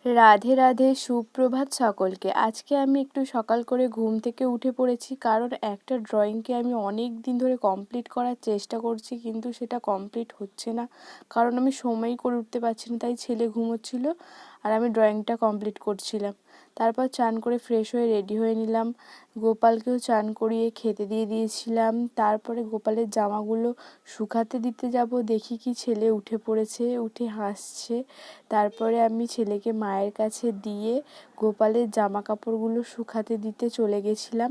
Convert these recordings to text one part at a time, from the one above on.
রাধে রাধে, সুপ্রভাত সকলকে। আজকে আমি একটু সকাল করে ঘুম থেকে উঠে পড়েছি, কারণ একটা ড্রয়িংকে আমি অনেক দিন ধরে কমপ্লিট করার চেষ্টা করছি, কিন্তু সেটা কমপ্লিট হচ্ছে না, কারণ আমি সময়ই করে উঠতে পারছি না। তাই ছেলে ঘুমোচ্ছিল আর আমি ড্রয়িংটা কমপ্লিট করছিলাম। তারপর চান করে ফ্রেশ হয়ে রেডি হয়ে নিলাম। গোপালকেও চান করিয়ে খেতে দিয়ে দিয়েছিলাম। তারপরে গোপালের জামাগুলো শুকাতে দিতে যাব, দেখি কি ছেলে উঠে পড়েছে, উঠে হাসছে। তারপরে আমি ছেলেকে মায়ের কাছে দিয়ে গোপালের জামা কাপড়গুলো শুকাতে দিতে চলে গেছিলাম।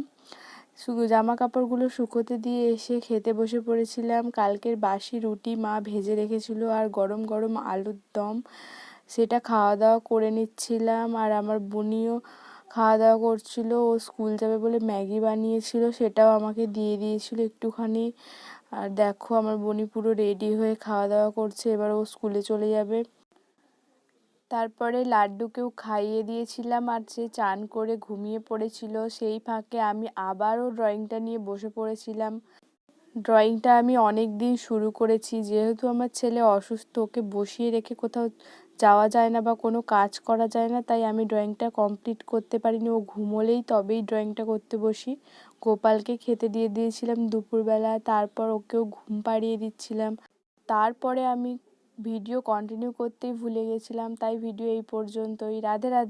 জামা কাপড়গুলো শুকোতে দিয়ে এসে খেতে বসে পড়েছিলাম। কালকের বাসি রুটি মা ভেজে রেখেছিল আর গরম গরম আলুর দম, সেটা খাওয়া দাওয়া করে নিচ্ছিলাম। আর আমার বুনিও খাওয়া দাওয়া করছিল, ও স্কুল যাবে বলে ম্যাগি বানিয়েছিল, সেটাও আমাকে দিয়ে দিয়েছিল একটুখানি। আর দেখো আমার বুনি পুরো রেডি হয়ে খাওয়া দাওয়া করছে, এবার ও স্কুলে চলে যাবে। তারপরে লাড্ডুকেও খাইয়ে দিয়েছিলাম আর সে চান করে ঘুমিয়ে পড়েছিল। সেই ফাঁকে আমি আবারও ড্রয়িংটা নিয়ে বসে পড়েছিলাম। ড্রয়িংটা আমি অনেক দিন শুরু করেছি, যেহেতু আমার ছেলে অসুস্থ, ওকে বসিয়ে রেখে কোথাও যাওয়া যায় না বা কোনো কাজ করা যায় না, তাই আমি ড্রয়িংটা কমপ্লিট করতে পারিনি। ও ঘুমোলেই তবেই ড্রয়িংটা করতে বসি। গোপালকে খেতে দিয়ে দিয়েছিলাম দুপুরবেলা, তারপর ওকেও ঘুম পাড়িয়ে দিচ্ছিলাম। তারপরে আমি ভিডিও কন্টিনিউ করতেই ভুলে গেছিলাম, তাই ভিডিও এই পর্যন্তই। রাধে রাধে।